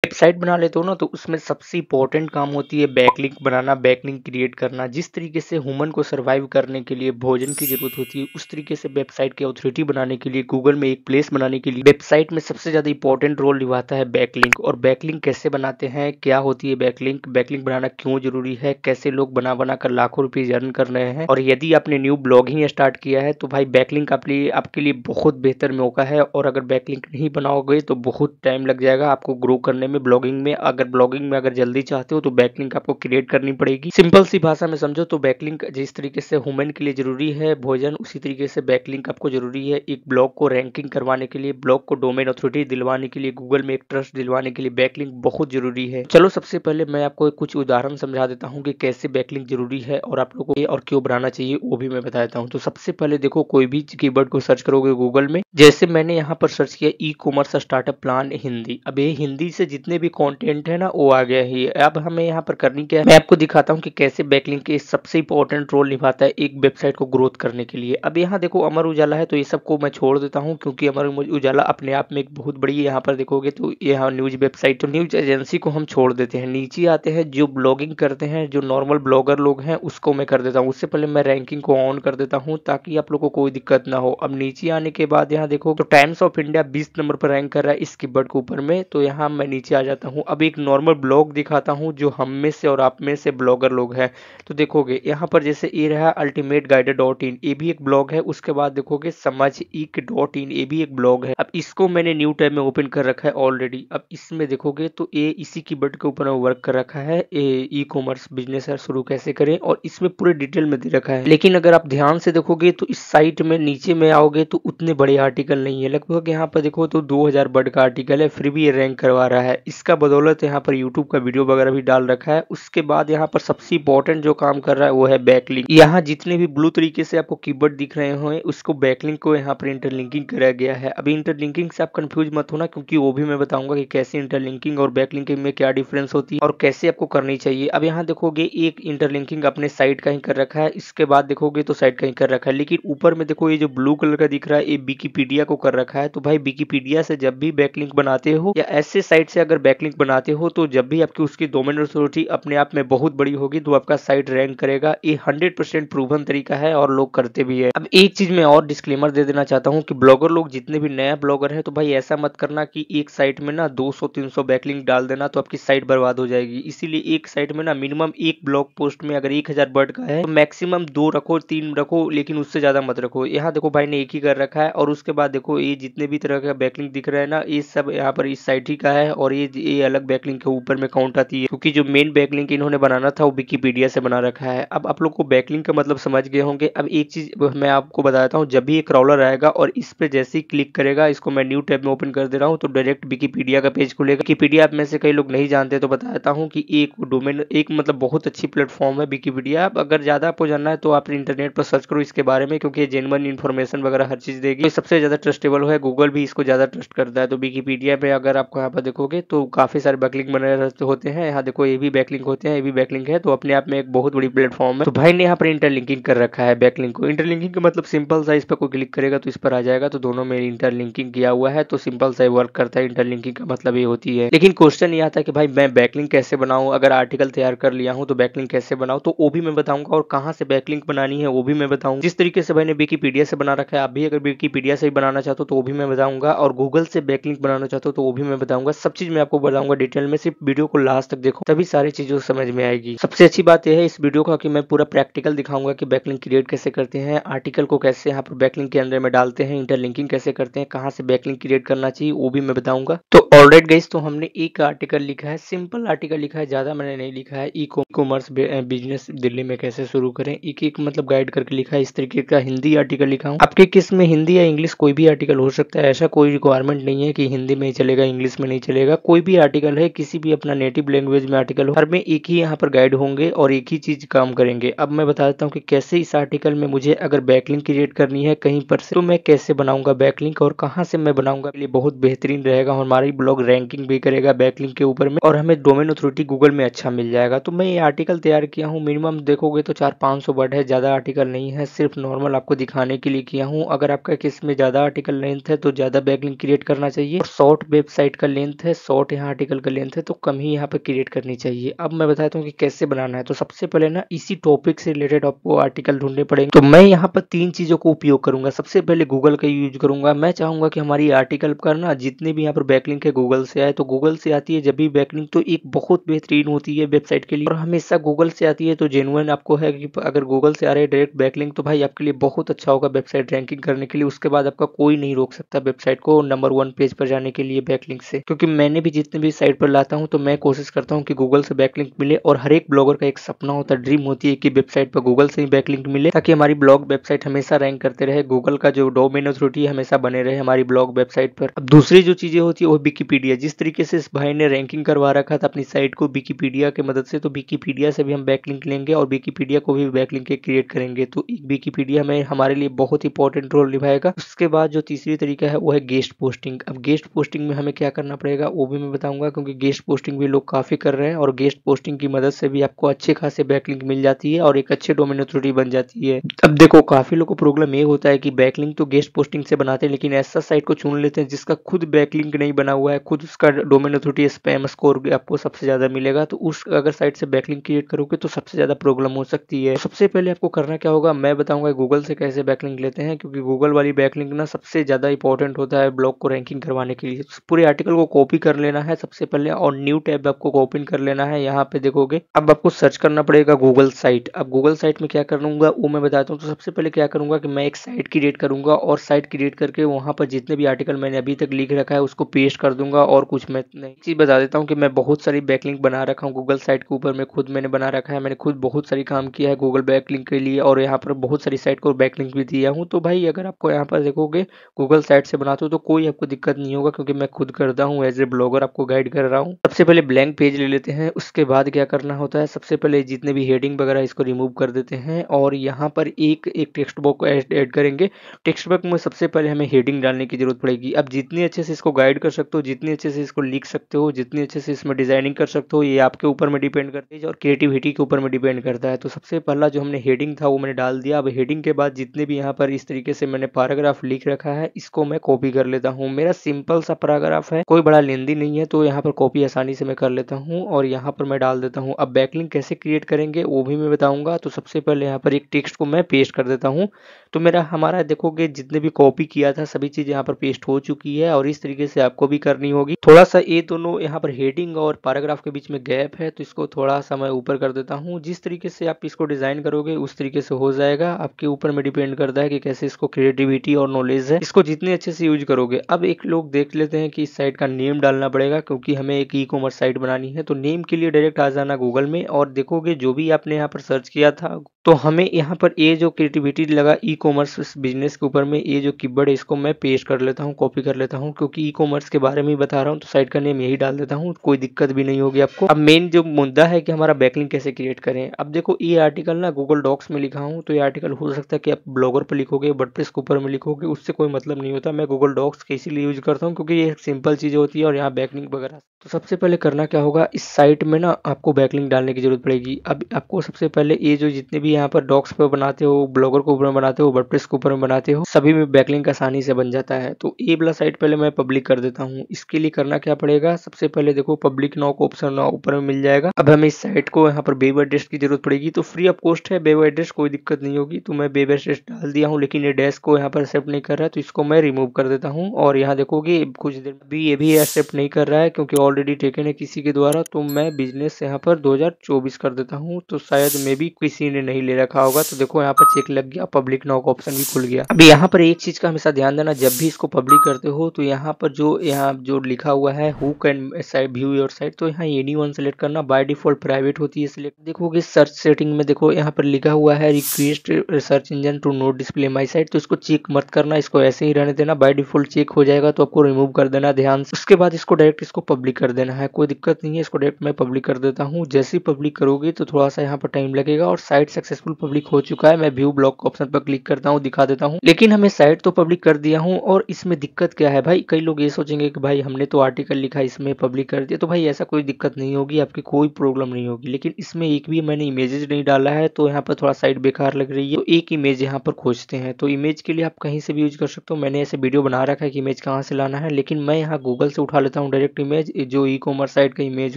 Website बना लेते हो ना तो उसमें सबसे इम्पोर्टेंट काम होती है बैकलिंक बनाना, बैकलिंक क्रिएट करना। जिस तरीके से ह्यूमन को सर्वाइव करने के लिए भोजन की ज़रूरत होती है, उस तरीके से वेबसाइट की अथॉरिटी बनाने के लिए, गूगल में एक प्लेस बनाने के लिए वेबसाइट में सबसे ज़्यादा इंपॉर्टेंट रोल निभाता है बैकलिंक। और बैकलिंक कैसे बनाते हैं, क्या होती है बैकलिंक, बैकलिंक बनाना क्यों ज़रूरी है, कैसे लोग बना बना कर लाखों रुपये अर्न कर रहे हैं। और यदि आपने न्यू ब्लॉगिंग स्टार्ट किया है तो भाई बैकलिंक आपके लिए बहुत बेहतर मौका है। और अगर बैकलिंक नहीं बनाओगे तो बहुत टाइम लग जाएगा आपको ग्रो करने में ब्लॉगिंग में। अगर जल्दी चाहते हो तो बैकलिंक आपको क्रिएट करनी पड़ेगी। सिंपल सी भाषा में समझो तो बैकलिंक जिस तरीके से ह्यूमन के लिए जरूरी है भोजन, उसी तरीके से बैकलिंक आपको जरूरी है एक ब्लॉग को रैंकिंग करवाने के लिए, ब्लॉग को डोमेन अथॉरिटी दिलवाने के लिए, गूगल में एक ट्रस्ट दिलवाने के लिए बैकलिंक बहुत जरूरी है। चलो सबसे पहले मैं आपको कुछ उदाहरण समझा देता हूँ कि कैसे बैकलिंक जरूरी है और आप लोगों को और क्यों बनाना चाहिए वो भी मैं बता देता हूँ। तो सबसे पहले देखो, कोई भी कीवर्ड को सर्च करोगे गूगल में, जैसे मैंने यहाँ पर सर्च किया e commerce startup plan Hindi. अब ये हिंदी से जितने भी कंटेंट है ना वो आ गया ही। अब हमें यहाँ पर करनी क्या है, मैं आपको दिखाता हूँ कि कैसे बैकलिंक के सबसे इंपॉर्टेंट रोल निभाता है एक वेबसाइट को ग्रोथ करने के लिए। अब यहाँ देखो अमर उजाला है तो ये सबको मैं छोड़ देता हूँ क्योंकि अमर उजाला अपने आप में एक बहुत बड़ी, यहाँ पर देखोगे तो यहाँ न्यूज वेबसाइट, तो न्यूज एजेंसी को हम छोड़ देते हैं। नीचे आते हैं जो ब्लॉगिंग करते हैं, जो नॉर्मल ब्लॉगर लोग हैं उसको मैं कर देता हूँ। उससे पहले मैं रैंकिंग को ऑन कर देता हूँ ताकि आप लोगों को कोई दिक्कत ना हो। अब नीचे आने के बाद यहाँ देखो तो टाइम्स ऑफ इंडिया 20 नंबर पर रैंक कर रहा है इस कीवर्ड के ऊपर में। तो यहाँ मैं नीचे आ जाता हूँ। अब एक नॉर्मल ब्लॉग दिखाता हूँ जो हम में से और आप में से ब्लॉगर लोग हैं। तो देखोगे यहाँ पर जैसे ये रहा अल्टीमेट गाइडर डॉट इन, ये भी एक ब्लॉग है। उसके बाद देखोगे समझ इक डॉट इन, ये भी एक ब्लॉग है। अब इसको मैंने न्यू टैब में ओपन कर रखा है ऑलरेडी। अब इसमें देखोगे तो ये इसी कीवर्ड के ऊपर वर्क कर रखा है, ई कॉमर्स बिजनेस शुरू कैसे करें, और इसमें पूरे डिटेल में दे रखा है। लेकिन अगर आप ध्यान से देखोगे तो इस साइट में नीचे में आओगे तो उतने बड़े आर्टिकल नहीं है। लगभग यहाँ पर देखो तो 2000 वर्ड का आर्टिकल है, फिर भी ये रैंक करवा रहा है। इसका बदौलत यहाँ पर यूट्यूब का वीडियो वगैरह भी डाल रखा है। उसके बाद यहाँ पर सबसे इंपॉर्टेंट जो काम कर रहा है वो है बैकलिंक। यहाँ जितने भी ब्लू तरीके से आपको कीवर्ड दिख रहे हो उसको बैकलिंक को यहाँ पर इंटरलिंकिंग कराया गया है। अभी इंटरलिंकिंग से आप कंफ्यूज मत होना क्योंकि वो भी मैं बताऊंगा कि कैसे इंटरलिंकिंग और बैकलिंकिंग में क्या डिफरेंस होती है और कैसे आपको करनी चाहिए। अब यहाँ देखोगे एक इंटरलिंकिंग अपने साइट का ही कर रखा है, इसके बाद देखोगे तो साइट का ही कर रखा है। लेकिन ऊपर में देखो ये जो ब्लू कलर का दिख रहा है ये विकिपीडिया को कर रखा है। तो भाई विकिपीडिया से जब भी बैकलिंक बनाते हो या ऐसे साइट से अगर बैकलिंक बनाते हो तो जब भी आपकी उसकी डोमेन अथॉरिटी अपने आप में बहुत बड़ी होगी तो आपका साइट रैंक करेगा। ये 100% प्रूवन तरीका है और लोग करते भी है। अब एक चीज मैं और डिस्क्लेमर दे देना चाहता हूँ कि ब्लॉगर लोग जितने भी नया ब्लॉगर है तो भाई ऐसा मत करना कि एक साइट में ना 200-300 बैकलिंक डाल देना तो आपकी साइट बर्बाद हो जाएगी। इसीलिए एक साइट में ना मिनिमम एक ब्लॉग पोस्ट में अगर 1000 वर्ड का है तो मैक्सिमम 2 रखो, 3 रखो, लेकिन उससे ज्यादा मत रखो। यहाँ देखो भाई ने एक ही कर रखा है। और उसके बाद देखो ये जितने भी तरह का बैकलिंक दिख रहा है ना ये सब यहाँ पर इस साइट ही का है और ये अलग बैकलिंक के ऊपर में काउंट आती है क्योंकि जो मेन बैकलिंक इन्होंने बनाना था वो विकिपीडिया से बना रखा है। अब आप लोग को बैकलिंक का मतलब समझ गए होंगे। अब एक चीज मैं आपको बताता हूँ, जब भी एक क्रॉलर आएगा और इस पे जैसे ही क्लिक करेगा, इसको मैं न्यू टैब में ओपन कर दे रहा हूँ तो डायरेक्ट विकिपीडिया का पेज खुलेगा। विकिपीडिया में से कई लोग नहीं जानते तो बताता हूँ कि एक डोमेन एक मतलब बहुत अच्छी प्लेटफॉर्म है विकिपीडिया। अब अगर ज्यादा आपको जानना है तो आप इंटरनेट पर सर्च करो इसके बारे में क्योंकि जेन्युइन इन्फॉर्मेशन वगैरह हर चीज देगी। तो सबसे ज्यादा ट्रस्टेबल है, गूगल भी इसको ज्यादा ट्रस्ट करता है। तो विकिपीडिया पे अगर आपको यहाँ पर देखोगे तो काफी सारे बैकलिंक बने होते हैं। यहाँ देखो ये भी बैकलिंक होते हैं, ये भी बैकलिंक है, तो अपने आप में एक बहुत बड़ी प्लेटफॉर्म है। तो भाई ने यहाँ पर इंटरलिंकिंग कर रखा है बैकलिंक को। इंटरलिंकिंग का मतलब सिंपल सा, इस पर कोई क्लिक करेगा तो इस पर आ जाएगा, तो दोनों में इंटरलिंकिंग किया हुआ है तो सिंपल सा वर्क करता है। इंटरलिंकिंग का मतलब ये होती है। लेकिन क्वेश्चन ये आता है कि भाई मैं बैकलिंक कैसे बनाऊं, अगर आर्टिकल तैयार कर लिया हूं तो बैकलिंक कैसे बनाऊं, तो वो भी मैं बताऊंगा और कहां से बैकलिंक बनानी है वो भी मैं बताऊंगा। जिस तरीके से भाई ने विकिपीडिया से बना रखा है आप भी अगर विकिपीडिया से ही बनाना चाहते हो तो वो भी मैं बताऊंगा, और गूगल से बैकलिंक बनाना चाहते हो तो वो भी मैं बताऊंगा। सब चीज मैं आपको बताऊंगा डिटेल में, सिर्फ वीडियो को लास्ट तक देखो तभी सारी चीजों समझ में आएगी। सबसे अच्छी बात यह है इस वीडियो का कि मैं पूरा प्रैक्टिकल दिखाऊंगा कि बैकलिंक क्रिएट कैसे करते हैं, आर्टिकल को कैसे यहाँ पर बैकलिंक के अंदर में डालते हैं, इंटरलिंकिंग कैसे करते हैं, कहाँ से बैकलिंक क्रिएट करना चाहिए वो भी मैं बताऊंगा। तो ऑलराइट गाइस, तो हमने एक आर्टिकल लिखा है, सिंपल आर्टिकल लिखा है, ज्यादा मैंने नहीं लिखा है। ई कॉमर्स बिजनेस दिल्ली में कैसे शुरू करें, एक एक मतलब गाइड करके लिखा है। इस तरीके का हिंदी आर्टिकल लिखा हूँ। आपके किस में हिंदी या इंग्लिश कोई भी आर्टिकल हो सकता है, ऐसा कोई रिक्वायरमेंट नहीं है कि हिंदी में ही चलेगा इंग्लिश में नहीं चलेगा। कोई भी आर्टिकल है, किसी भी अपना नेटिव लैंग्वेज में आर्टिकल हो, हर में एक ही यहाँ पर गाइड होंगे और एक ही चीज काम करेंगे। अब मैं बता देता हूँ कि कैसे इस आर्टिकल में मुझे अगर बैकलिंक क्रिएट करनी है कहीं पर से तो मैं कैसे बनाऊंगा बैकलिंक और कहाँ से मैं बनाऊंगा। ये बहुत बेहतरीन रहेगा और हमारी ब्लॉग रैंकिंग भी करेगा बैकलिंक के ऊपर में और हमें डोमेन अथॉरिटी गूगल में अच्छा मिल जाएगा। तो मैं ये आर्टिकल तैयार किया हूँ, मिनिमम देखोगे तो 400-500 वर्ड है, ज्यादा आर्टिकल नहीं है, सिर्फ नॉर्मल आपको दिखाने के लिए किया हूँ। अगर आपका किस में ज्यादा आर्टिकल लेंथ है तो ज्यादा बैकलिंक क्रिएट करना चाहिए। और शॉर्ट वेबसाइट का लेंथ है, शॉर्ट यहाँ आर्टिकल का लेंथ है तो कम ही यहाँ पर क्रिएट करनी चाहिए। अब मैं बताता हूँ कि कैसे बनाना है। तो सबसे पहले ना इसी टॉपिक से रिलेटेड आपको आर्टिकल ढूंढने पड़ेंगे। तो मैं यहाँ पर 3 चीज़ों को उपयोग करूंगा। सबसे पहले गूगल का यूज करूंगा। मैं चाहूंगा कि हमारी आर्टिकल का ना जितने भी यहाँ पर बैकलिंक है गूगल से आए, तो गूगल से आती है जब भी बैकलिंक तो एक बहुत बेहतरीन होती है वेबसाइट के लिए, और हमेशा गूगल से आती है तो जेन्युइन आपको है कि अगर गूगल से आ रहे हैं डायरेक्ट बैकलिंक तो भाई आपके लिए बहुत अच्छा होगा वेबसाइट रैंकिंग करने के लिए। उसके बाद आपका कोई नहीं रोक सकता वेबसाइट को नंबर 1 पेज पर जाने के लिए बैकलिंक से। क्योंकि मैंने भी जितने भी साइट पर लाता हूँ तो मैं कोशिश करता हूँ कि गूगल से बैकलिंक मिले, और हर एक ब्लॉगर का एक सपना होता है, ड्रीम होती है कि वेबसाइट पर गूगल से ही बैकलिंक मिले, ताकि हमारी ब्लॉग वेबसाइट हमेशा रैंक करते रहे, गूगल का जो डोमेन अथॉरिटी हमेशा बने रहे हमारी ब्लॉग वेबसाइट पर। अब दूसरी जो चीजें होती है वो विकिपीडिया। जिस तरीके से इस भाई ने रैंकिंग करवा रखा था अपनी साइट को विकिपीडिया की मदद से, तो विकिपीडिया से भी हम बैकलिंक लेंगे और विकिपीडिया को भी बैकलिंक के क्रिएट करेंगे। तो विकिपीडिया में हमारे लिए बहुत इंपॉर्टेंट रोल निभाएगा। उसके बाद जो तीसरी तरीका है वो है गेस्ट पोस्टिंग। अब गेस्ट पोस्टिंग में हमें क्या करना पड़ेगा वो भी मैं बताऊंगा, क्योंकि गेस्ट पोस्टिंग भी लोग काफी कर रहे हैं, और गेस्ट पोस्टिंग की मदद से भी आपको अच्छे खासे बैकलिंक मिल जाती है और एक अच्छे डोमेन अथॉरिटी बन जाती है। अब देखो काफी लोगों को प्रॉब्लम ये होता है कि बैकलिंक तो गेस्ट पोस्टिंग से बनाते हैं, लेकिन ऐसा साइट को चुन लेते हैं जिसका खुद बैकलिंक नहीं बना हुआ है, खुद उसका डोमेन अथॉरिटी स्पैम स्कोर आपको सबसे ज्यादा मिलेगा। तो उस अगर साइट से बैकलिंक क्रिएट करोगे तो सबसे ज्यादा प्रॉब्लम हो सकती है। तो सबसे पहले आपको करना क्या होगा मैं बताऊंगा गूगल से कैसे बैकलिंक लेते हैं, क्योंकि गूगल वाली बैकलिंक ना सबसे ज्यादा इंपॉर्टेंट होता है ब्लॉग को रैंकिंग करवाने के लिए। पूरे आर्टिकल को कॉपी कर लेना है सबसे पहले, और न्यू टैब आपको ओपन कर लेना है। यहाँ पे देखोगे अब आपको सर्च करना पड़ेगा गूगल साइट। अब गूगल साइट में क्या करूंगा वो मैं बताता हूँ। तो सबसे पहले क्या करूंगा कि मैं एक साइट क्रिएट करूंगा, और साइट क्रिएट करके वहां पर जितने भी आर्टिकल मैंने अभी तक लिख रखा है उसको पेस्ट कर दूंगा। और कुछ मैं नई चीज बता देता हूँ कि मैं बहुत सारी बैकलिंक बना रखा हूँ गूगल साइट के ऊपर। मैं खुद मैंने बना रखा है, मैंने खुद बहुत सारी काम किया है गूगल बैकलिंक के लिए, और यहाँ पर बहुत सारी साइट को बैकलिंक भी दिया हूँ। तो भाई अगर आपको यहाँ पर देखोगे गूगल साइट से बनाते हो तो कोई आपको दिक्कत नहीं होगा, क्योंकि मैं खुद करता हूँ एज ए ब्लॉगर आपको गाइड कर रहा हूँ। सबसे पहले ब्लैंक पेज ले लेते हैं। उसके बाद क्या करना होता है सबसे पहले जितने भी हेडिंग वगैरह इसको रिमूव कर देते हैं, और यहाँ पर एक टेक्स्ट बॉक्स को ऐड करेंगे। टेक्स्ट बॉक्स में सबसे पहले हमें हेडिंग डालने की जरूरत पड़ेगी। अब जितनी अच्छे से इसको गाइड कर सकते हो, जितनी अच्छे से इसको लिख सकते हो, जितनी अच्छे से इसमें डिजाइनिंग कर सकते हो, ये आपके ऊपर में डिपेंड करती है और क्रिएटिविटी के ऊपर में डिपेंड करता है। तो सबसे पहला जो हमने हेडिंग था वो मैंने डाल दिया। अब हेडिंग के बाद जितने भी यहाँ पर इस तरीके से मैंने पैराग्राफ लिख रखा है इसको मैं कॉपी कर लेता हूँ। मेरा सिंपल सा पैराग्राफ है, कोई बड़ा लेंदी नहीं है, तो यहाँ पर कॉपी आसानी से मैं कर लेता हूँ और यहाँ पर मैं डाल देता हूँ। अब बैकलिंक कैसे क्रिएट करेंगे वो भी मैं बताऊंगा। तो सबसे पहले यहाँ पर एक टेक्स्ट को मैं पेस्ट कर देता हूँ। तो मेरा हमारा देखोगे जितने भी कॉपी किया था सभी चीज यहाँ पर पेस्ट हो चुकी है, और इस तरीके से आपको भी करनी होगी। थोड़ा सा ये दोनों यहाँ पर हेडिंग और पैराग्राफ के बीच में गैप है, तो इसको थोड़ा सा मैं ऊपर कर देता हूँ। जिस तरीके से आप इसको डिजाइन करोगे उस तरीके से हो जाएगा, आपके ऊपर में डिपेंड करता है कि कैसे इसको क्रिएटिविटी और नॉलेज है इसको जितने अच्छे से यूज करोगे। अब एक लोग देख लेते हैं कि इस साइट का नेम डालना पड़ेगा, क्योंकि हमें एक ई कॉमर्स साइट बनानी है। तो नेम के लिए डायरेक्ट आ जाना गूगल में, और देखोगे जो भी आपने यहाँ पर सर्च किया था तो हमें यहाँ पर ये जो क्रिएटिविटी लगा ई कॉमर्स बिजनेस के ऊपर में, ये जो कीवर्ड है इसको मैं पेस्ट कर लेता हूँ, कॉपी कर लेता हूँ, क्योंकि ई कॉमर्स के बारे में ही बता रहा हूँ तो साइट का नेम यही डाल देता हूँ, कोई दिक्कत भी नहीं होगी आपको। अब मेन जो मुद्दा है कि हमारा बैकलिंक कैसे क्रिएट करें। अब देखो ये आर्टिकल ना गूगल डॉक्स में लिखा हूँ, तो ये आर्टिकल हो सकता है कि आप ब्लॉगर पर लिखोगे, वर्डप्रेस के ऊपर में लिखोगे, उससे कोई मतलब नहीं होता। मैं गूगल डॉक्स के इसीलिए यूज करता हूँ क्योंकि ये सिंपल चीजें होती है और यहाँ बैकलिंक वगैरह। तो सबसे पहले करना क्या होगा, इस साइट में ना आपको बैकलिंक डालने की जरूरत पड़ेगी। अब आपको सबसे पहले ये जो जितने भी यहाँ पर डॉक्स पे बनाते हो, ब्लॉगर के ऊपर में बनाते हो, वर्डप्रेस के ऊपर में बनाते हो, सभी में बैकलिंक आसानी से बन जाता है। तो ये वाला साइट पहले मैं पब्लिक कर देता हूँ। इसके लिए करना क्या पड़ेगा, सबसे पहले देखो पब्लिक नाउ का ऑप्शन ऊपर में मिल जाएगा। अब हमें इस साइट को यहाँ पर वेब एड्रेस की जरूरत पड़ेगी, तो फ्री ऑफ कॉस्ट है वेब एड्रेस, कोई दिक्कत नहीं होगी। तो मैं वेब एड्रेस डाल दिया हूँ, लेकिन ये डैश को यहाँ पर एक्सेप्ट नहीं कर रहा है, तो इसको मैं रिमूव कर देता हूँ। और यहाँ देखोगे कुछ देर भी ये भी एक्सेप्ट नहीं कर रहा है क्योंकि ऑलरेडी टेकन है किसी के द्वारा। तो मैं बिजनेस यहाँ पर 2024 कर देता हूँ, तो शायद मे भी किसी ने नहीं ले रखा होगा। तो देखो यहाँ पर चेक लग गया, पब्लिक नाउ का ऑप्शन भी खुल गया। अभी यहाँ पर एक चीज का हमेशा ध्यान देना, जब भी इसको पब्लिक करते हो तो यहाँ पर यहाँ जो लिखा हुआ है who can view your site, तो यहाँ एनीवन सेलेक्ट करना, बाय डिफॉल्ट प्राइवेट होती है सिलेक्ट। देखोगे सर्च सेटिंग में देखो यहाँ पर लिखा हुआ है request search engine to not display my site, तो इसको चेक मत करना, इसको ऐसे ही रहने देना। बाय डिफॉल्ट चेक हो जाएगा तो आपको रिमूव कर देना ध्यान से। उसके बाद इसको डायरेक्ट इसको पब्लिक कर देना है, कोई दिक्कत नहीं है। इसको डायरेक्ट मैं पब्लिक कर देता हूँ। जैसे ही पब्लिक करोगे तो थोड़ा सा यहाँ पर टाइम लगेगा, और साइट सक्सेसफुल पब्लिक हो चुका है। मैं व्यू ब्लॉग ऑप्शन पर क्लिक करता हूँ, दिखा देता हूँ। लेकिन हमें साइट तो पब्लिक कर दिया हूँ और इसमें दिक्कत क्या है भाई, कई लोग ये सोचेंगे कि भाई हमने तो आर्टिकल लिखा इसमें पब्लिक कर दिया, तो भाई ऐसा कोई दिक्कत नहीं होगी, आपकी कोई प्रॉब्लम नहीं होगी। लेकिन इसमें एक भी मैंने इमेजेस नहीं डाला है, तो यहाँ पर थोड़ा साइट बेकार लग रही है। तो एक इमेज यहाँ पर खोजते हैं, तो इमेज के लिए आप कहीं से भी यूज कर सकते हो। मैंने ऐसे वीडियो बना रखा है कि इमेज कहाँ से लाना है, लेकिन मैं यहाँ गूगल से उठा लेता हूँ डायरेक्ट इमेज। जो ई कॉमर्स साइट का इमेज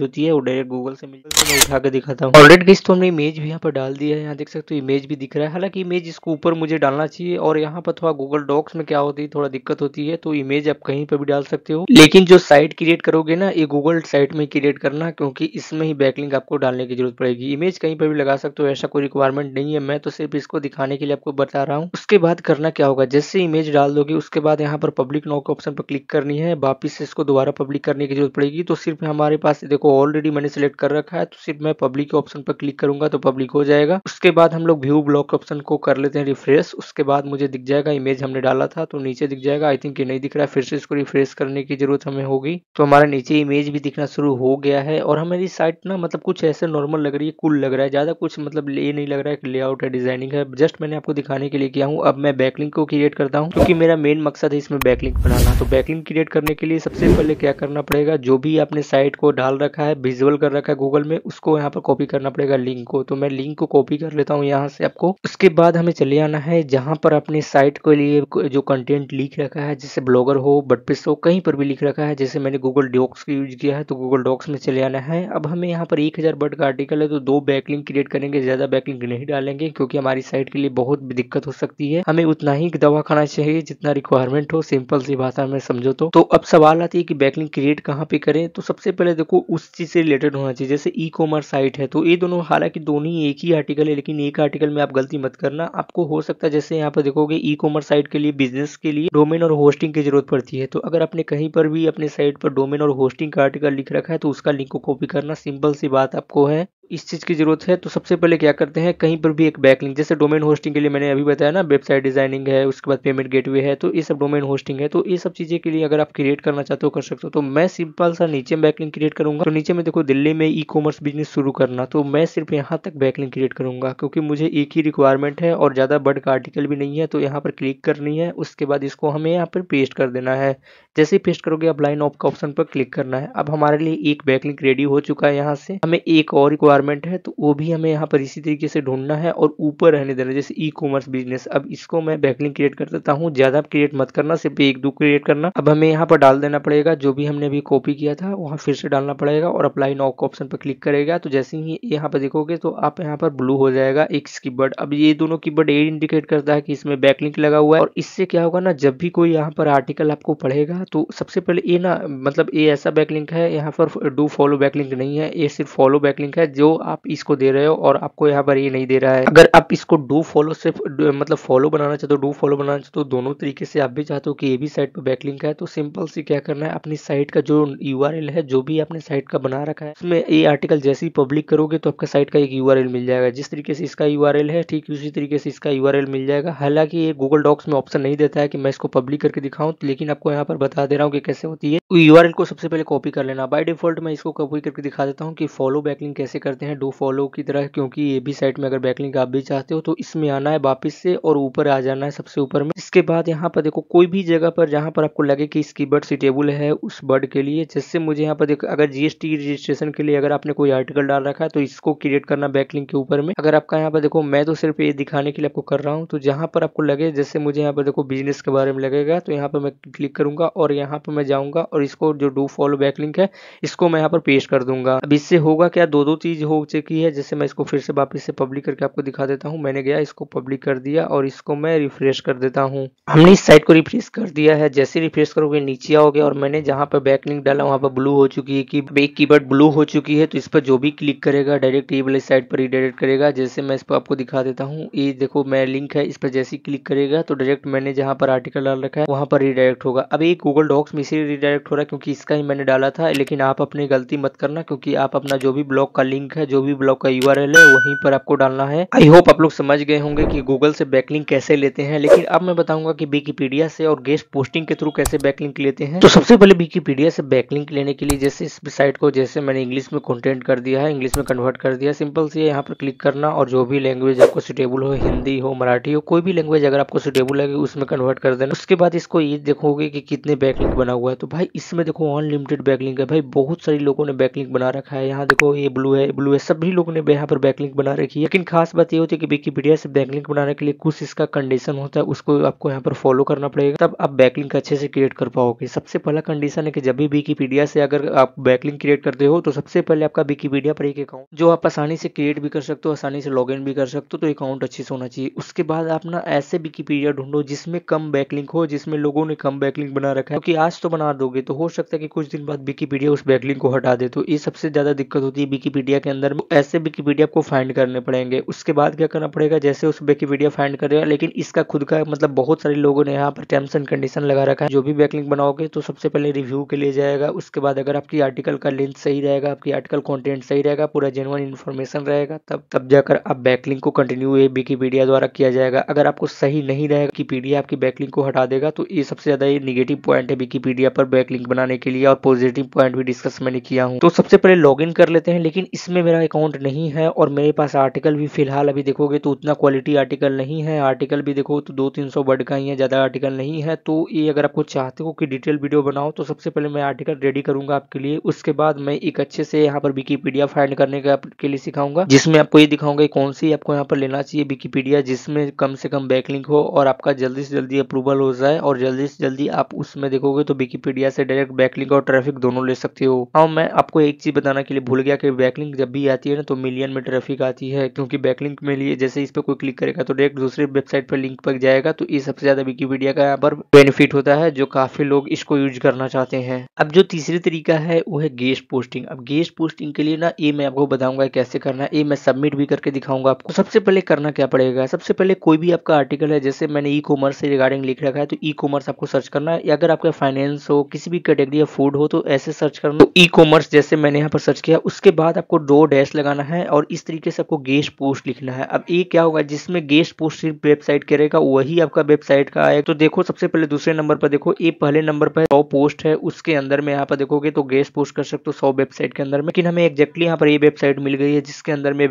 होती है वो डायरेक्ट गूगल से मैं उठा के दिखाता हूँ। ऑलरेडी गाइस तो हमने इमेज भी यहाँ पर डाल दिया है, यहाँ देख सकते हो इमेज भी दिख रहा है। हालांकि इमेज इसको ऊपर मुझे डालना चाहिए, और यहाँ पर थोड़ा गूगल डॉक्स में क्या होती है, थोड़ा दिक्कत होती है। तो इमेज आप कहीं पर भी डाल सकते हो, लेकिन जो साइट क्रिएट करोगे ना, ये गूगल साइट में क्रिएट करना, क्योंकि इसमें ही बैकलिंक आपको डालने की जरूरत पड़ेगी। इमेज कहीं पर भी लगा सकते हो, ऐसा कोई रिक्वायरमेंट नहीं है, मैं तो सिर्फ इसको दिखाने के लिए आपको बता रहा हूँ। उसके बाद करना क्या होगा, जैसे इमेज डाल दोगे उसके बाद यहाँ पर पब्लिक नाउ के ऑप्शन पर क्लिक करनी है, वापिस से इसको दोबारा पब्लिक करने की जरूरत पड़ेगी। तो सिर्फ हमारे पास देखो ऑलरेडी मैंने सिलेक्ट कर रखा है, तो सिर्फ मैं पब्लिक के ऑप्शन पर क्लिक करूंगा तो पब्लिक हो जाएगा। उसके बाद हम लोग व्यू ब्लॉक ऑप्शन को कर लेते हैं रिफ्रेश। उसके बाद मुझे दिख जाएगा इमेज हमने डाला था, तो नीचे दिख जाएगा। आई थिंक ये नहीं दिख रहा है, फिर से इसको रिफ्रेश करने की जरूरत हमें होगी। तो हमारा नीचे इमेज भी दिखना शुरू हो गया है, और हमारी साइट ना मतलब कुछ ऐसे नॉर्मल लग रही है, कूल लग रहा है, ज्यादा कुछ मतलब ये नहीं लग रहा है कि लेआउट है, डिजाइनिंग है। जस्ट मैंने आपको दिखाने के लिए किया हूँ। अब मैं बैकलिंक को क्रिएट करता हूँ, क्योंकि मेरा मेन मकसद है इसमें बैकलिंक बनाना। तो बैकलिंक क्रिएट करने के लिए सबसे पहले क्या करना पड़ेगा, जो भी आपने साइट को डाल रखा है, विजुअल कर रखा है गूगल में, उसको यहाँ पर कॉपी करना पड़ेगा लिंक को। तो मैं लिंक को कॉपी कर लेता हूँ यहाँ से आपको। उसके बाद हमें चले आना है जहाँ पर अपने साइट के लिए जो कंटेंट लिख रखा है, जैसे ब्लॉगर हो, वर्डप्रेस हो, कहीं पर भी लिख रखा है। जैसे मैंने गूगल डॉक्स का यूज किया है, तो गूगल डॉक्स में चले आना है। अब हमें यहाँ पर 1000 वर्ड का आर्टिकल है, तो 2 बैकलिंक क्रिएट करेंगे, ज्यादा बैकलिंक नहीं डालेंगे, क्योंकि हमारी साइट के लिए बहुत दिक्कत हो सकती है। हमें उतना ही दवा खाना चाहिए जितना रिक्वायरमेंट हो, सिंपल सी भाषा में समझो तो अब सवाल आती है कि बैकलिंक क्रिएट कहाँ पे करें। तो सबसे पहले देखो उस चीज से रिलेटेड होना चाहिए, जैसे ई कॉमर्स साइट है, तो ये दोनों हालांकि दोनों ही एक ही आर्टिकल है, लेकिन एक आर्टिकल में आप गलती मत करना। आपको हो सकता है जैसे यहाँ पर देखोगे ई कॉमर्स साइट के लिए, बिजनेस के लिए डोमेन और होस्टिंग की जरूरत पड़ती है। तो अगर आपने कहीं पर भी अपने साइट पर डोमेन और होस्टिंग का आर्टिकल लिख रखा है, तो उसका लिंक को कॉपी करना, सिंपल सी बात आपको है, इस चीज की जरूरत है। तो सबसे पहले क्या करते हैं, कहीं पर भी एक बैकलिंक, जैसे डोमेन होस्टिंग के लिए मैंने अभी बताया ना, वेबसाइट डिजाइनिंग है, उसके बाद पेमेंट गेटवे है, तो ये सब डोमेन होस्टिंग है। तो ये सब चीजें के लिए अगर आप क्रिएट करना चाहते हो कर सकते हो। तो मैं सिंपल सा नीचे बैकलिंक क्रिएट करूंगा। तो नीचे में देखो दिल्ली में ई कॉमर्स बिजनेस शुरू करना, तो मैं सिर्फ यहाँ तक बैकलिंक क्रिएट करूंगा, क्योंकि मुझे एक ही रिक्वायरमेंट है और ज्यादा बड़ का आर्टिकल भी नहीं है। तो यहाँ पर क्लिक करनी है, उसके बाद इसको हमें यहाँ पर पेस्ट कर देना है। जैसे ही पेस्ट करोगे अब लाइन ऑफ का ऑप्शन पर क्लिक करना है। अब हमारे लिए एक बैकलिंक रेडी हो चुका है। यहाँ से हमें एक और रिक्वायरमेंट है, तो वो भी हमें यहाँ पर इसी तरीके से ढूंढना है और ऊपर रहने देना, जैसे ई कॉमर्स बिजनेस। अब इसको मैं बैकलिंक क्रिएट कर देता हूँ, ज्यादा क्रिएट मत करना, सिर्फ 1-2 क्रिएट करना। अब हमें यहाँ पर डाल देना पड़ेगा जो भी हमने अभी कॉपी किया था, वहाँ फिर से डालना पड़ेगा और अप्लाई नाउ का ऑप्शन पर क्लिक करेगा। तो जैसे ही यहाँ पर देखोगे तो आप यहाँ पर ब्लू हो जाएगा एक कीवर्ड। अब ये दोनों कीवर्ड ये इंडिकेट करता है कि इसमें बैकलिंक लगा हुआ है, और इससे क्या होगा ना, जब भी कोई यहाँ पर आर्टिकल आपको पढ़ेगा तो सबसे पहले ये ना, मतलब ये ऐसा बैकलिंक है, यहाँ पर डू फॉलो बैकलिंक नहीं है, ये सिर्फ फॉलो बैकलिंक है जो आप इसको दे रहे हो, और आपको यहाँ पर ये नहीं दे रहा है। अगर आप इसको डू फॉलो सिर्फ मतलब फॉलो बनाना चाहते हो, डू फॉलो बनाना चाहते हो, दोनों तरीके से आप भी चाहते हो कि ये भी साइट पर बैकलिंक है, तो सिंपल सी क्या करना है, अपनी साइट का जो यूआरएल है, जो भी आपने साइट का बना रखा है, उसमें ये आर्टिकल जैसे ही पब्लिक करोगे तो आपका साइट का एक यूआरएल मिल जाएगा। जिस तरीके से इसका यूआरएल है, ठीक उसी तरीके से इसका यूआरएल मिल जाएगा। हालांकि ये गूगल डॉक्स में ऑप्शन नहीं देता है कि मैं इसको पब्लिक करके दिखाऊं, लेकिन आपको यहाँ पर बता दे रहा हूँ कि कैसे होती है। यूआरएल को सबसे पहले कॉपी कर लेना। बाय डिफॉल्ट मैं इसको कॉपी करके दिखा देता हूँ कि फॉलो बैकलिंक कैसे करते हैं, डू फॉलो की तरह, क्योंकि ये भी साइट में अगर बैकलिंक आप भी चाहते हो तो इसमें आना है वापस से और ऊपर आ जाना है सबसे ऊपर में। इसके बाद यहाँ पर देखो कोई भी जगह पर जहाँ पर आपको लगे कि इस कीवर्ड सुटेबल है उस वर्ड के लिए, जैसे मुझे यहाँ पर देखो अगर जीएसटी रजिस्ट्रेशन के लिए अगर आपने कोई आर्टिकल डाल रखा है तो इसको क्रिएट करना बैकलिंक के ऊपर में। अगर आपका यहाँ पर देखो, मैं तो सिर्फ ये दिखाने के लिए आपको कर रहा हूँ, तो जहाँ पर आपको लगे, जैसे मुझे यहाँ पर देखो बिजनेस के बारे में लगेगा, तो यहाँ पर मैं क्लिक करूंगा और यहाँ पर मैं जाऊंगा और इसको जो डू फॉलो बैकलिंक है इसको मैं यहाँ पर पेस्ट कर दूंगा। अब इससे होगा क्या, दो चीज हो चुकी है। जैसे मैं इसको फिर से वापस से पब्लिक करके आपको दिखा देता हूँ। मैंने गया इसको पब्लिक कर दिया और इसको मैं रिफ्रेश कर देता हूँ। हमने इस साइट को रिफ्रेश कर दिया है। जैसे रिफ्रेश करोगे नीचे आओगे और मैंने जहाँ पर बैकलिंक डाला वहाँ पर ब्लू हो चुकी है कि एक कीवर्ड ब्लू हो चुकी है, तो इस पर जो भी क्लिक करेगा डायरेक्ट ये वाली साइट पर रिडायरेक्ट करेगा। जैसे मैं इस पर आपको दिखा देता हूँ, ये देखो मैं लिंक है, इस पर जैसे क्लिक करेगा तो डायरेक्ट मैंने जहाँ पर आर्टिकल डाल रखा है वहाँ पर रिडायरेक्ट होगा। अब ये गूगल डॉक्स में इसीलिए रिडायरेक्ट हो रहा है क्योंकि इसका ही मैंने डाला था, लेकिन आप अपनी गलती मत करना, क्योंकि आप अपना जो भी ब्लॉग का लिंक लिंक है, जो भी ब्लॉग का यूआरएल है वहीं पर आपको डालना है। आई होप आप लोग समझ गए होंगे कि गूगल से बैकलिंक कैसे लेते हैं, लेकिन अब मैं बताऊंगा कि विकिपीडिया से और गेस्ट पोस्टिंग के थ्रू कैसे बैकलिंक लेते हैं। तो सबसे पहले विकिपीडिया से बैकलिंक लेने के लिए जैसे इस साइट को जैसे मैंने इंग्लिश में कंटेंट कर दिया है, इंग्लिश में कन्वर्ट कर दिया, सिंपल से यहाँ पर क्लिक करना और जो भी लैंग्वेज आपको सुटेबल हो, हिंदी हो, मराठी हो, कोई भी लैंग्वेज अगर आपको सुटेबल लगे उसमें कन्वर्ट कर देना। उसके बाद इसको ये देखोगे कि कितने बैकलिंक बना हुआ है, तो भाई इसमें देखो अनलिमिटेड बैकलिंक है भाई, बहुत सारे लोगों ने बैकलिंक बना रखा है। यहाँ देखो ये ब्लू है, सभी लोगों ने यहाँ पर बैकलिंक बना रखी है। लेकिन खास बात ये होती है कि विकिपीडिया से बैकलिंक बनाने के लिए कुछ इसका कंडीशन होता है, उसको आपको यहाँ पर फॉलो करना पड़ेगा, तब आप बैकलिंक अच्छे से क्रिएट कर पाओगे। सबसे पहला कंडीशन है कि जब भी विकिपीडिया से अगर आप बैकलिंक क्रिएट करते हो तो सबसे पहले आपका विकिपीडिया पर एक अकाउंट जो आप आसानी से क्रिएट भी कर सकते हो, आसानी से लॉगिन भी कर सकते हो, तो अकाउंट अच्छे से होना चाहिए। उसके बाद आप ना ऐसे विकिपीडिया ढूंढो जिसमें कम बैकलिंक हो, जिसमें लोगों ने कम बैकलिंक बना रखा है, क्योंकि आज तो बना दोगे तो हो सकता है कि कुछ दिन बाद विकिपीडिया उस बैकलिंक को हटा दे, तो ये सबसे ज्यादा दिक्कत होती है विकिपीडिया के अंदर। ऐसे विकिपीडिया आपको फाइंड करने पड़ेंगे। उसके बाद क्या करना पड़ेगा, जैसे उस विकिपीडिया फाइंड करेगा, लेकिन इसका खुद का मतलब बहुत सारे लोगों ने यहाँ पर टर्म्स एंड कंडीशन लगा रखा है। जो भी बैकलिंक बनाओगे तो सबसे पहले रिव्यू के लिए जाएगा। उसके बाद अगर आपकी आर्टिकल का लेंथ सही रहेगा, आपकी आर्टिकल कंटेंट सही रहेगा, पूरा जेन्युइन इन्फॉर्मेशन रहेगा, तब जाकर आप बैकलिंक को कंटिन्यू विकिपीडिया द्वारा किया जाएगा। अगर आपको सही नहीं रहेगा, विकिपीडिया आपकी बैकलिंक को हटा देगा, तो ये सबसे ज्यादा ये निगेटिव पॉइंट है विकिपीडिया पर बैकलिंक बनाने के लिए। और पॉजिटिव पॉइंट भी डिस्कस मैंने किया हूँ। तो सबसे पहले लॉगिन कर लेते हैं, लेकिन इसमें मेरा अकाउंट नहीं है और मेरे पास आर्टिकल भी फिलहाल अभी देखोगे तो उतना क्वालिटी आर्टिकल नहीं है। आर्टिकल भी देखो तो 200-300 वर्ड का ही है, ज्यादा आर्टिकल नहीं है। तो ये अगर आपको चाहते हो कि डिटेल वीडियो बनाओ तो सबसे पहले मैं आर्टिकल रेडी करूंगा आपके लिए। उसके बाद मैं एक अच्छे से यहाँ पर विकिपीडिया फाइंड करने के लिए सिखाऊंगा, जिसमें आपको ये दिखाऊंगा कौन सी आपको यहाँ पर लेना चाहिए विकिपीडिया जिसमें कम से कम बैकलिंक हो और आपका जल्दी से जल्दी अप्रूवल हो जाए, और जल्दी से जल्दी आप उसमें देखोगे तो विकिपीडिया से डायरेक्ट बैकलिंक और ट्रैफिक दोनों ले सकते हो। हाँ, मैं आपको एक चीज बताना के लिए भूल गया कि बैकलिंक जब भी आती है ना तो मिलियन में ट्रैफिक आती है, क्योंकि बैकलिंक में लिए जैसे इस पर कोई क्लिक करेगा तो डायरेक्ट दूसरे वेबसाइट पर लिंक पर जाएगा। तो ये सबसे ज्यादा विकिपीडिया का यहाँ पर बेनिफिट होता है, जो काफी लोग इसको यूज करना चाहते हैं। अब जो तीसरी तरीका है वो है गेस्ट पोस्टिंग। अब गेस्ट पोस्टिंग के लिए ना ये मैं आपको बताऊंगा कैसे करना है, ये मैं सबमिट भी करके दिखाऊंगा आपको। सबसे पहले करना क्या पड़ेगा, सबसे पहले कोई भी आपका आर्टिकल है, जैसे मैंने ई कॉमर्स से रिगार्डिंग लिख रखा है तो ई कॉमर्स आपको सर्च करना है, या अगर आपका फाइनेंस हो, किसी भी कैटेगरी या फूड हो तो ऐसे सर्च करना। तो ई कॉमर्स जैसे मैंने यहाँ पर सर्च किया, उसके बाद आपको 2 डैश लगाना है और इस तरीके से आपको गेस्ट पोस्ट लिखना है। अब ये क्या होगा, जिसमें गेस्ट पोस्ट सिर्फ वेबसाइट करेगा वही आपका वेबसाइट का आएगा। तो देखो सबसे पहले दूसरे नंबर पर देखो, ये पहले नंबर पर 100 पोस्ट है, उसके अंदर में यहाँ पर देखोगे तो गेस्ट पोस्ट कर सकते हो 100 वेबसाइट के अंदर में। लेकिन हमें एग्जैक्टली यहाँ पर ये वेबसाइट मिल गई है जिसके अंदर में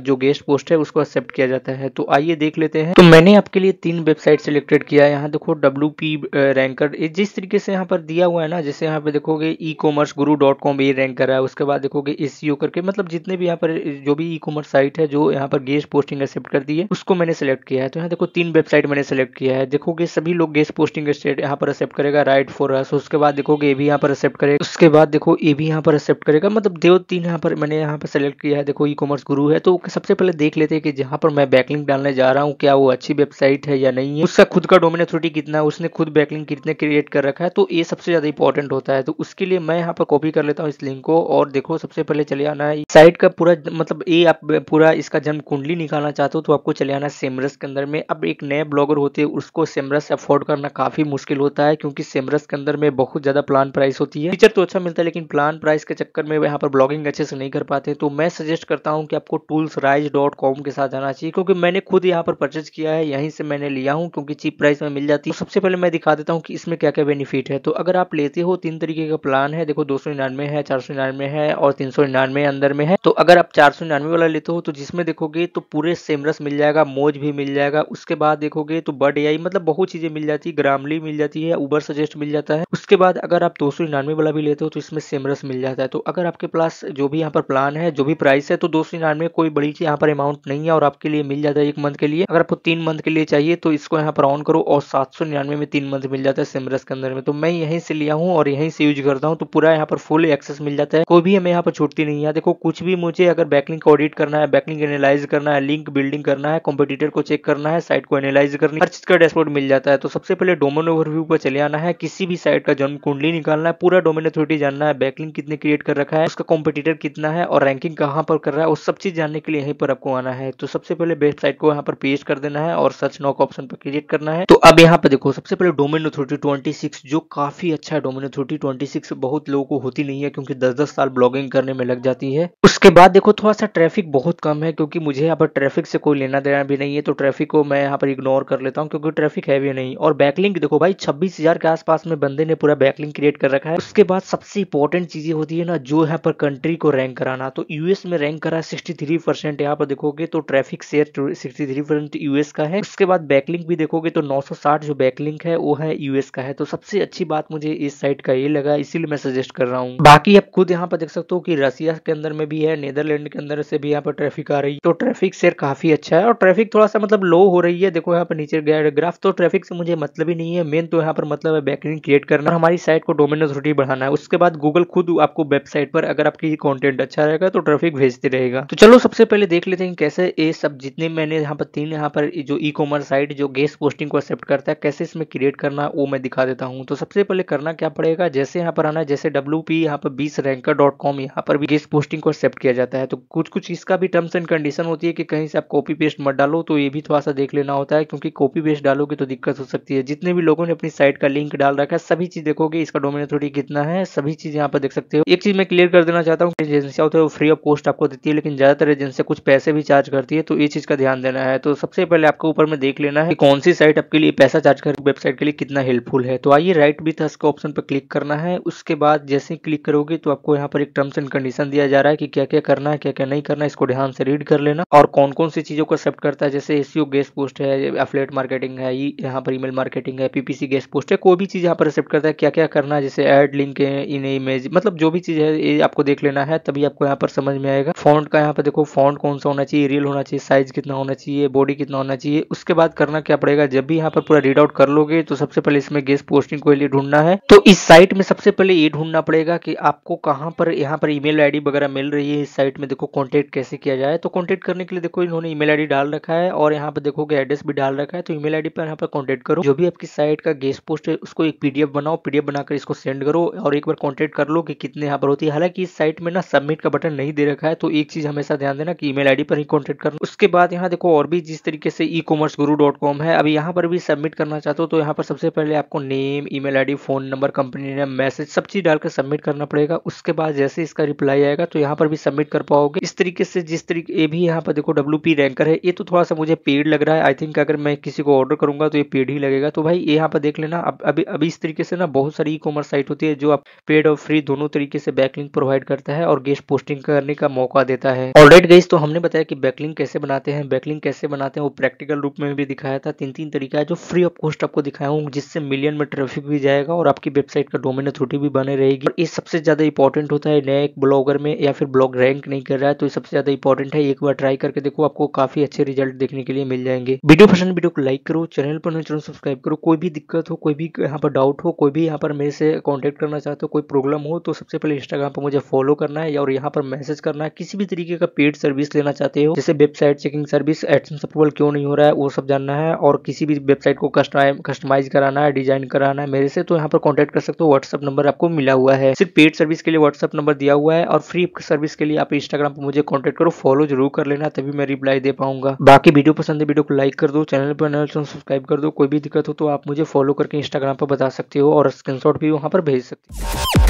जो गेस्ट पोस्ट है उसको एक्सेप्ट किया जाता है। तो आइए देख लेते हैं। तो मैंने आपके लिए 3 वेबसाइट सिलेक्टेड किया है। यहाँ देखो WP रैंकर, जिस तरीके से यहाँ पर दिया हुआ है ना, जैसे यहाँ पे देखोगे e-commerce-guru.com ये रैंक कर रहा है। उसके बाद देखोगे SEO करके, मतलब जितने भी यहाँ पर जो भी ई कॉमर्स साइट है जो यहाँ पर गेस्ट पोस्टिंग एक्सेप्ट करती है उसको मैंने सेलेक्ट किया है। तो यहाँ देखो 3 वेबसाइट मैंने सेलेक्ट किया है। देखोगे सभी लोग गेस्ट पोस्टिंग यहाँ पर एक्सेप्ट करेगा, राइट फॉर अस। उसके बाद देखोगे ये भी यहाँ पर एक्सेप्ट करेगा, उसके बाद देखो ये भी यहाँ पर एक्सेप्ट करेगा, मतलब दो 3 यहाँ पर मैंने यहाँ पर सेलेक्ट किया है। देखो ई-कॉमर्स गुरु है। तो सबसे पहले देख लेते हैं कि जहाँ पर मैं बैकलिंक डालने जा रहा हूँ क्या वो अच्छी वेबसाइट है या नहीं है, उसका खुद का डोमेन अथॉरिटी कितना है, उसने खुद बैकलिंक कितने क्रिएट कर रखा है। तो ये सबसे ज्यादा इंपॉर्टेंट होता है। तो उसके लिए मैं यहाँ पर कॉपी कर लेता हूँ इस लिंक को, और देखो सबसे पहले चले आना है साइट का पूरा, मतलब ये आप पूरा इसका जन्म कुंडली निकालना चाहते हो तो आपको चले आना सेमरस के अंदर में। अब एक नए ब्लॉगर होते हैं उसको सेमरस अफोर्ड करना काफी मुश्किल होता है, क्योंकि सेमरस के अंदर में बहुत ज्यादा प्लान प्राइस होती है। फीचर तो अच्छा मिलता है लेकिन प्लान प्राइस के चक्कर में यहाँ पर ब्लॉगिंग अच्छे से नहीं कर पाते। तो मैं सजेस्ट करता हूँ कि आपको toolsrise.com के साथ जाना चाहिए, क्योंकि मैंने खुद यहाँ पर परचेज किया है, यहीं से मैंने लिया हूँ क्योंकि चीप प्राइस में मिल जाती है। तो सबसे पहले मैं दिखा देता हूँ कि इसमें क्या क्या बेनिफिट है। तो अगर आप लेते हो 3 तरीके का प्लान है, देखो 299 है, 499 है और 399 अंदर में है। तो अगर आप 499 वाला लेते हो तो जिसमें देखोगे तो पूरे सेमरस मिल जाएगा, मोज भी मिल जाएगा। उसके बाद देखोगे तो बर्ड AI, मतलब बहुत चीजें मिल जाती है, ग्रामली मिल जाती है, उबर सजेस्ट मिल जाता है। उसके बाद अगर आप 299 वाला भी लेते हो तो इसमें सेमरस मिल जाता है। तो अगर आपके पास जो भी यहाँ पर प्लान है, जो भी प्राइस है, तो 299 कोई बड़ी चीज यहाँ पर अमाउंट नहीं है और आपके लिए मिल जाता है 1 मंथ के लिए। अगर आपको 3 मंथ के लिए चाहिए तो इसको यहाँ पर ऑन करो और 799 में 3 मंथ मिल जाता है सेमरस के अंदर में। तो मैं यहीं से लिया हूँ और यहीं से यूज करता हूँ, तो पूरा यहाँ पर फुल एक्सेस मिल जाता है, कोई भी हमें यहाँ पर छूटती नहीं है। देखो कुछ भी मुझे अगर बैकलिंक ऑडिट करना है, बैकलिंक एनालाइज करना है, लिंक बिल्डिंग करना है, कॉम्पिटिटर को चेक करना है, साइट को एनालाइज करनी है, हर चीज का डैशबोर्ड मिल जाता है। तो सबसे पहले डोमेन ओवरव्यू पर चले आना है, किसी भी साइट का जन्म कुंडली निकालना है, पूरा डोमेन अथॉरिटी जानना है, बैकलिंक कितने क्रिएट कर रखा है, उसका कॉम्पिटिटर कितना है और रैंकिंग कहाँ पर कर रहा है, उस सब चीज जानने के लिए यहीं पर आपको आना है। तो सबसे पहले वेबसाइट को यहाँ पर पेस्ट कर देना है और सर्च नाउ ऑप्शन पर क्लिक करना है। तो अब यहाँ पर देखो सबसे पहले डोमेन अथॉरिटी 26, जो काफी अच्छा है। डोमेन अथॉरिटी 26 बहुत लोगों को होती नहीं है, क्योंकि 10-10 साल ब्लॉगिंग करने में लग जाती है। है। उसके बाद देखो थोड़ा सा ट्रैफिक बहुत कम है, क्योंकि मुझे यहाँ पर ट्रैफिक से कोई लेना देना भी नहीं है, तो ट्रैफिक को मैं यहाँ पर इग्नोर कर लेता हूँ क्योंकि ट्रैफिक है भी नहीं। और बैकलिंक देखो भाई 26,000 के आसपास में बंदे ने पूरा बैकलिंक क्रिएट कर रखा है। उसके बाद सबसे इंपॉर्टेंट चीजें होती है ना, जो यहाँ पर कंट्री को रैंक कराना, तो यूएस में रैंक करा 63%। यहाँ पर देखोगे तो ट्रैफिक शेयर 63% यूएस का है। उसके बाद बैकलिंक भी देखोगे तो 960 जो बैकलिंक है वो है यूएस का है। तो सबसे अच्छी बात मुझे इस साइट का ये लगा, इसीलिए मैं सजेस्ट कर रहा हूँ। बाकी आप खुद यहाँ पर देख सकते हो कि रसिया के अंदर में भी है, नीदरलैंड के अंदर से भी यहाँ पर ट्रैफिक आ रही है, तो ट्रैफिक शेयर काफी अच्छा है। और ट्रैफिक थोड़ा सा मतलब लो हो रही है, देखो यहाँ पर नीचे गया ग्राफ। तो ट्रैफिक से मुझे मतलब ही नहीं है, मेन तो यहाँ पर मतलब है बैकलिंक क्रिएट करना और हमारी साइट को डोमेन अथॉरिटी बढ़ाना है। उसके बाद गूगल खुद आपको वेबसाइट पर अगर आपकी कंटेंट अच्छा रहेगा तो ट्रैफिक भेजते रहेगा। तो चलो सबसे पहले देख लेते हैं कैसे ये सब जितने मैंने यहाँ पर 3 यहाँ पर जो ई कॉमर्स साइट जो गेस्ट पोस्टिंग को एक्सेप्ट करता है, कैसे इसमें क्रिएट करना वो मैं दिखा देता हूँ। तो सबसे पहले करना क्या पड़ेगा, जैसे यहाँ पर आना है, जैसे WP यहाँ पर 20ranker.com यहाँ पर भी गेस्ट पोस्टिंग को एक्सेप्ट किया जाता है। तो कुछ इसका भी टर्म्स एंड कंडीशन होती है कि कहीं से आप कॉपी पेस्ट मत डालो, तो ये भी थोड़ा सा देख लेना होता है, क्योंकि कॉपी पेस्ट डालोगे तो दिक्कत हो सकती है। जितने भी लोगों ने अपनी साइट का लिंक डाल रखा है सभी चीज देखोगे, इसका डोमेन अथॉरिटी कितना है सभी चीज यहाँ पर देख सकते हो। एक चीज मैं क्लियर कर देना चाहता हूँ, एजेंसियां होती है वो फ्री ऑफ कॉस्ट आपको देती है, लेकिन ज्यादातर एजेंसियां कुछ पैसे भी चार्ज करती है, तो ये चीज का ध्यान देना है। तो सबसे पहले आपको ऊपर में देख लेना है कि कौन सी साइट आपके लिए पैसा चार्ज कर वेबसाइट के लिए कितना हेल्पफुल है। तो आइए राइट विथ अस के ऑप्शन पर क्लिक करना है। उसके बाद जैसे ही क्लिक करोगे तो आपको यहाँ पर एक टर्म्स एंड कंडीशन दिया जा रहा है कि क्या क्या करना है क्या क्या नहीं करना है, इसको ध्यान से रीड कर लेना। और कौन कौन सी चीजों को एक्सेप्ट करता है, जैसे एसईओ गेस्ट पोस्ट है, एफिलिएट मार्केटिंग है, यहाँ पर ईमेल मार्केटिंग है, पीपीसी गेस्ट पोस्ट है, कोई भी चीज यहाँ पर एक्सेप्ट करता है क्या क्या करना है, जैसे ऐड लिंक है, इन इमेज, मतलब जो भी चीज है ये आपको देख लेना है, तभी आपको यहाँ पर समझ में आएगा। फॉन्ट का यहाँ पर देखो फॉन्ट कौन सा होना चाहिए, रियल होना चाहिए, साइज कितना होना चाहिए, बॉडी कितना होना चाहिए। उसके बाद करना क्या पड़ेगा, जब भी यहाँ पर पूरा रीड आउट कर लोगे तो सबसे पहले इसमें गेस्ट पोस्टिंग को लिए ढूंढना है। तो इस साइट में सबसे पहले ये ढूंढना पड़ेगा कि आपको कहाँ पर यहाँ पर ईमेल आईडी वगैरह मिल रही है। इस साइट में देखो कॉन्टेक्ट कैसे किया जाए, तो कॉन्टेक्ट करने के लिए देखो इन्होंने ईमेल आईडी डाल रखा है और यहाँ पर देखोगे एड्रेस भी डाल रखा है। तो ईमेल आईडी पर यहाँ पर कॉन्टेक्ट करो, जो भी आपकी साइट का गेस्ट पोस्ट है उसको एक पीडीएफ बनाओ, पीडीएफ बनाकर इसको सेंड करो और एक बार कॉन्टेक्ट कर लो कि कितने यहाँ पर होती है। हालांकि इस साइट में ना सबमिट का बटन नहीं दे रखा है, तो एक चीज हमेशा ध्यान देना कि ईमेल आईडी पर ही कॉन्टेक्ट करना। उसके बाद यहाँ देखो और भी जिस तरीके से e-commerce-guru.com है, अभी यहाँ पर भी सबमिट करना चाहते हो तो यहाँ पर सबसे पहले आपको name, email ID, phone number, company name, message सब चीज डालकर सबमिट करना पड़ेगा। उसके बाद जैसे इसका रिप्लाई आएगा तो यहाँ पर भी सबमिट कर पाओगे। इस तरीके से जिस तरीके ये भी यहाँ पर देखो WP रैंकर है, ये तो थोड़ा सा मुझे पेड लग रहा है। आई थिंक अगर मैं किसी को ऑर्डर करूंगा तो ये पेड ही लगेगा। तो भाई यहाँ पर देख लेना। अभी इस तरीके से ना बहुत सारी ई कॉमर्स साइट होती है जो आप पेड और फ्री दोनों तरीके से बैकलिंक प्रोवाइड करता है और गेस्ट पोस्टिंग करने का मौका देता है। ऑलराइट गाइस, तो हमने बताया कि बैकलिंक कैसे बनाते हैं, बैकलिंक कैसे बनाते हैं वो प्रैक्टिकल रूप में भी दिखाया था। 3 तरीका है जो फ्री ऑफ कॉस्ट आपको दिखाया हूँ, जिससे मिलियन में ट्रैफिक भी जाएगा और आपकी वेबसाइट का डोमेन अथॉरिटी भी बने रहेगी। और ये सबसे ज्यादा इंपॉर्टेंट होता है नए ब्लॉगर में, या फिर ब्लॉग रैंक नहीं कर रहा है तो ये सबसे ज्यादा इंपॉर्टेंट है। एक बार ट्राई करके देखो, आपको काफी अच्छे रिजल्ट देखने के लिए मिल जाएंगे। वीडियो पसंद, वीडियो को लाइक करो, चैनल पर चैनल सब्सक्राइब करो। कोई भी दिक्कत हो, कोई भी यहाँ पर डाउट हो, कोई भी यहाँ पर मेरे से कॉन्टेक्ट करना चाहते हो, कोई प्रॉब्लम हो, तो सबसे पहले इंस्टाग्राम पर मुझे फॉलो करना है और यहाँ पर मैसेज करना है। किसी भी तरीके का पेड सर्विस लेना चाहते हो, जैसे website checking service, AdSense approval क्यों नहीं हो रहा है वो सब जानना है, और किसी भी वेबसाइट को कस्टमाइज कराना है, डिजाइन कराना है मेरे से, तो यहाँ पर कॉन्टेक्ट कर सकते हो। व्हाट्सअप नंबर आपको मिला हुआ है, सिर्फ पेड सर्विस के लिए व्हाट्सअप नंबर दिया हुआ है, और फ्री सर्विस के लिए आप इंस्टाग्राम पर मुझे कॉन्टेक्ट करो। फॉलो जरूर कर लेना, तभी मैं रिप्लाई दे पाऊंगा। बाकी वीडियो पसंद है वीडियो को लाइक कर दो, चैनल पर सब्सक्राइब कर दो। कोई भी दिक्कत हो तो आप मुझे फॉलो करके इंस्टाग्राम पर बता सकते हो और स्क्रीनशॉट भी वहां पर भेज सकते हो।